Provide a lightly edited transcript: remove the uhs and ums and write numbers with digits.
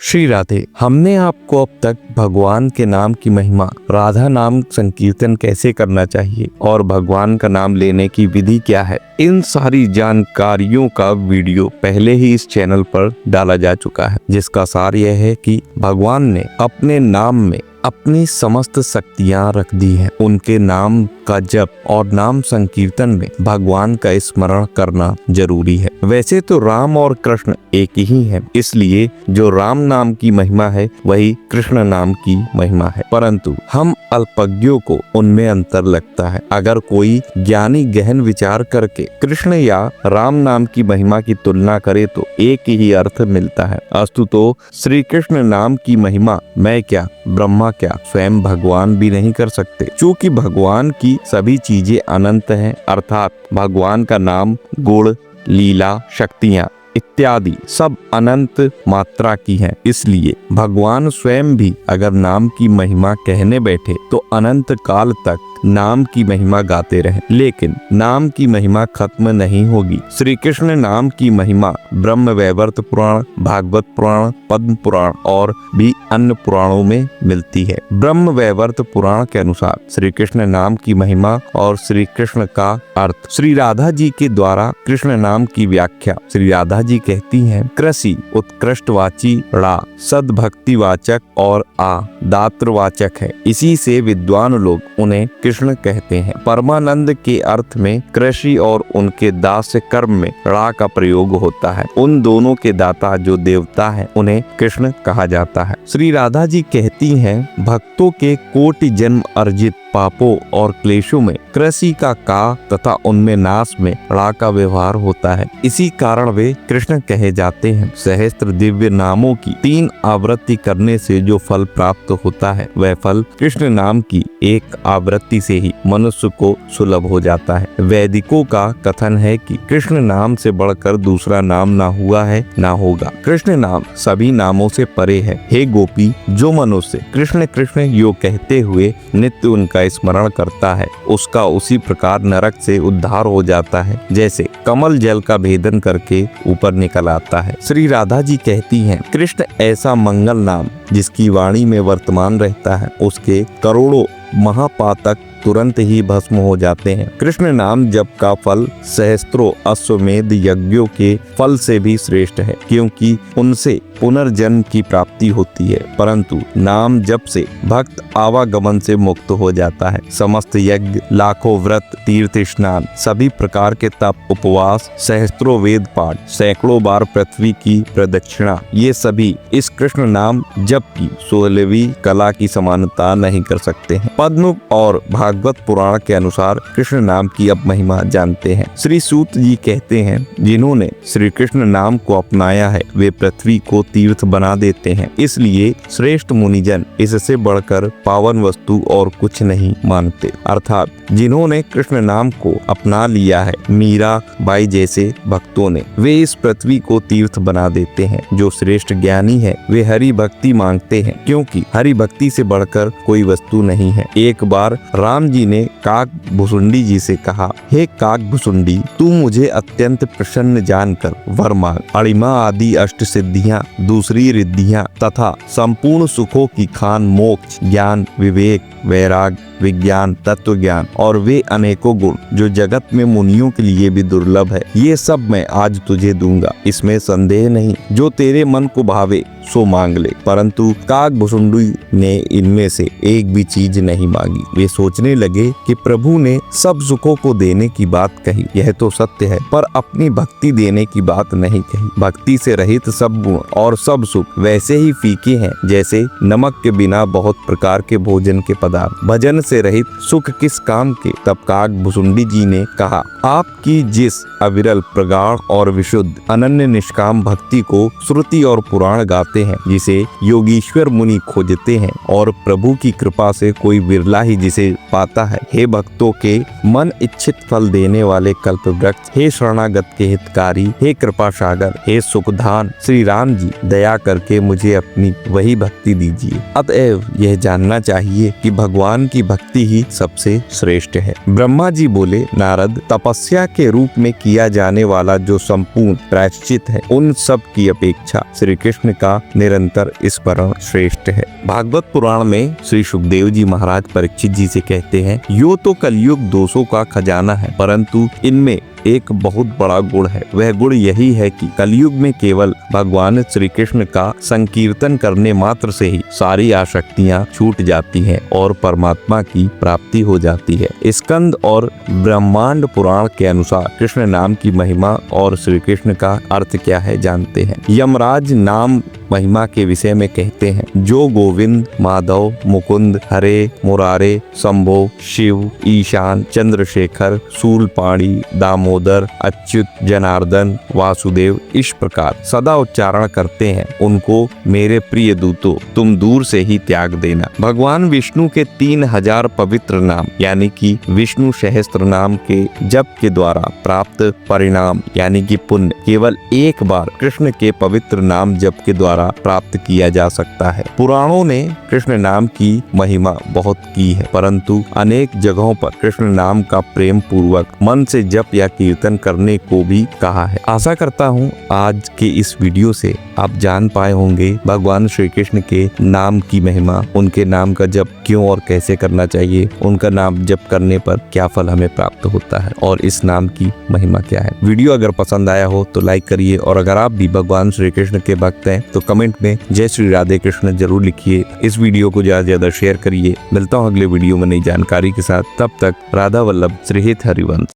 श्री राधे। हमने आपको अब तक भगवान के नाम की महिमा, राधा नाम संकीर्तन कैसे करना चाहिए और भगवान का नाम लेने की विधि क्या है, इन सारी जानकारियों का वीडियो पहले ही इस चैनल पर डाला जा चुका है, जिसका सार यह है कि भगवान ने अपने नाम में अपनी समस्त शक्तियां रख दी हैं। उनके नाम का जप और नाम संकीर्तन में भगवान का स्मरण करना जरूरी है। वैसे तो राम और कृष्ण एक ही हैं, इसलिए जो राम नाम की महिमा है वही कृष्ण नाम की महिमा है, परंतु हम अल्पज्ञों को उनमें अंतर लगता है। अगर कोई ज्ञानी गहन विचार करके कृष्ण या राम नाम की महिमा की तुलना करे तो एक ही अर्थ मिलता है। अस्तु तो श्री कृष्ण नाम की महिमा मैं क्या, ब्रह्मा क्या, स्वयं भगवान भी नहीं कर सकते। चूंकि भगवान की सभी चीजें अनंत हैं, अर्थात भगवान का नाम, गुण, लीला, शक्तियां इत्यादि सब अनंत मात्रा की हैं। इसलिए भगवान स्वयं भी अगर नाम की महिमा कहने बैठे तो अनंत काल तक नाम की महिमा गाते रहे, लेकिन नाम की महिमा खत्म नहीं होगी। श्री कृष्ण नाम की महिमा ब्रह्म वैवर्त पुराण, भागवत पुराण, पद्म पुराण और भी अन्य पुराणों में मिलती है। ब्रह्म वैवर्त पुराण के अनुसार श्री कृष्ण नाम की महिमा और श्री कृष्ण का अर्थ। श्री राधा जी के द्वारा कृष्ण नाम की व्याख्या श्री राधा जी कहती हैं, कृषि उत्कृष्टवाची ड़ा सद्भक्तिवाचक और आ दात्रवाचक है। इसी से विद्वान लोग उन्हें कृष्ण कहते हैं। परमानंद के अर्थ में कृषि और उनके दास्य कर्म में ड़ा का प्रयोग होता है। उन दोनों के दाता जो देवता हैं उन्हें कृष्ण कहा जाता है। श्री राधा जी कहती हैं, भक्तों के कोटि जन्म अर्जित पापों और क्लेशों में कृषि का का तथा उनमें नाश में ड़ा का व्यवहार होता है। इसी कारण वे कृष्ण कहे जाते हैं। सहस्त्र दिव्य नामों की 3 आवृत्ति करने से जो फल प्राप्त होता है वह फल कृष्ण नाम की एक आवृत्ति से ही मनुष्य को सुलभ हो जाता है। वैदिकों का कथन है कि कृष्ण नाम से बढ़कर दूसरा नाम ना हुआ है ना होगा। कृष्ण नाम सभी नामों से परे है। हे गोपी, जो मनुष्य कृष्ण कृष्ण यो कहते हुए नित्य उनका स्मरण करता है उसका उसी प्रकार नरक से उद्धार हो जाता है जैसे कमल जल का भेदन करके ऊपर निकल आता है। श्री राधा जी कहती हैं, कृष्ण ऐसा मंगल नाम जिसकी वाणी में वर्तमान रहता है, उसके करोड़ों महापातक तुरंत ही भस्म हो जाते हैं। कृष्ण नाम जप का फल सहस्त्रों अश्वमेध यज्ञों के फल से भी श्रेष्ठ है, क्योंकि उनसे पुनर्जन्म की प्राप्ति होती है, परंतु नाम जप से भक्त आवागमन से मुक्त हो जाता है। समस्त यज्ञ, लाखों व्रत, तीर्थ स्नान, सभी प्रकार के तप, उपवास, सहस्त्रों वेद पाठ, सैकड़ों बार पृथ्वी की प्रदक्षिणा, ये सभी इस कृष्ण नाम जप की 16वीं कला की समानता नहीं कर सकते हैं। पद्म और भागवत पुराण के अनुसार कृष्ण नाम की अब महिमा जानते हैं। श्री सूत जी कहते हैं, जिन्होंने श्री कृष्ण नाम को अपनाया है वे पृथ्वी को तीर्थ बना देते हैं। इसलिए श्रेष्ठ मुनिजन इससे बढ़कर पावन वस्तु और कुछ नहीं मानते। अर्थात जिन्होंने कृष्ण नाम को अपना लिया है, मीरा बाई जैसे भक्तों ने, वे इस पृथ्वी को तीर्थ बना देते हैं। जो श्रेष्ठ ज्ञानी है वे हरि भक्ति मांगते हैं, क्योंकि हरि भक्ति से बढ़कर कोई वस्तु नहीं है। एक बार राम जी ने काक भुसुंडी जी से कहा, हे काक भुसुंडी, तू मुझे अत्यंत प्रसन्न जानकर वर मांग। अणिमा आदि अष्ट सिद्धियां, दूसरी रिद्धियां तथा संपूर्ण सुखों की खान मोक्ष, ज्ञान, विवेक, वैराग, विज्ञान, तत्व ज्ञान और वे अनेकों गुण जो जगत में मुनियों के लिए भी दुर्लभ है, ये सब मैं आज तुझे दूंगा, इसमें संदेह नहीं। जो तेरे मन को भावे सो मांग ले। परंतु काक भुसुंडी ने इनमें से एक भी चीज नहीं मांगी। वे सोचने लगे कि प्रभु ने सब सुखों को देने की बात कही, यह तो सत्य है, पर अपनी भक्ति देने की बात नहीं कही। भक्ति से रहित सब गुण और सब सुख वैसे ही फीके हैं जैसे नमक के बिना बहुत प्रकार के भोजन के पदार्थ। भजन से रहित सुख किस काम के। तब काक भुसुंडी जी ने कहा, आपकी जिस अविरल, प्रगाढ़ और विशुद्ध अनन्य निष्काम भक्ति को श्रुति और पुराण गाते हैं, जिसे योगीश्वर मुनि खोजते हैं और प्रभु की कृपा से कोई विरला ही जिसे पा पाता है। हे भक्तों के मन इच्छित फल देने वाले कल्प वृक्ष, हे शरणागत के हितकारी, हे कृपा सागर, हे सुखधान श्री राम जी, दया करके मुझे अपनी वही भक्ति दीजिए। अतएव यह जानना चाहिए कि भगवान की भक्ति ही सबसे श्रेष्ठ है। ब्रह्मा जी बोले, नारद, तपस्या के रूप में किया जाने वाला जो संपूर्ण प्रायश्चित है, उन सब की अपेक्षा श्री कृष्ण का निरंतर स्मरण श्रेष्ठ है। भागवत पुराण में श्री सुखदेव जी महाराज परीक्षित जी से कहते हैं, यो तो कलयुग दोषों का खजाना है, परंतु इनमें एक बहुत बड़ा गुण है। वह गुण यही है कि कलयुग में केवल भगवान श्री कृष्ण का संकीर्तन करने मात्र से ही सारी आसक्तियां छूट जाती हैं और परमात्मा की प्राप्ति हो जाती है। स्कंद और ब्रह्मांड पुराण के अनुसार कृष्ण नाम की महिमा और श्री कृष्ण का अर्थ क्या है जानते हैं। यमराज नाम महिमा के विषय में कहते हैं, जो गोविंद, माधव, मुकुंद, हरे, मुरारे, शंभो, शिव, ईशान, चंद्रशेखर, शूलपाणी, दामोदर, अच्युत, जनार्दन, वासुदेव इस प्रकार सदा उच्चारण करते हैं, उनको मेरे प्रिय दूतों तुम दूर से ही त्याग देना। भगवान विष्णु के 3000 पवित्र नाम यानी कि विष्णु सहस्त्र नाम के जप के द्वारा प्राप्त परिणाम यानी कि पुण्य केवल एक बार कृष्ण के पवित्र नाम जप के द्वारा प्राप्त किया जा सकता है। पुराणों ने कृष्ण नाम की महिमा बहुत की है, परंतु अनेक जगहों पर कृष्ण नाम का प्रेम पूर्वक मन से जप या कीर्तन करने को भी कहा है। आशा करता हूँ आज के इस वीडियो से आप जान पाए होंगे भगवान श्री कृष्ण के नाम की महिमा, उनके नाम का जप क्यों और कैसे करना चाहिए, उनका नाम जप करने पर क्या फल हमें प्राप्त होता है और इस नाम की महिमा क्या है। वीडियो अगर पसंद आया हो तो लाइक करिए और अगर आप भी भगवान श्री कृष्ण के भक्त हैं तो कमेंट में जय श्री राधे कृष्ण जरूर लिखिए। इस वीडियो को ज्यादा से ज्यादा शेयर करिए। मिलता हूँ अगले वीडियो में नई जानकारी के साथ, तब तक राधा वल्लभ श्री हित हरिवंश।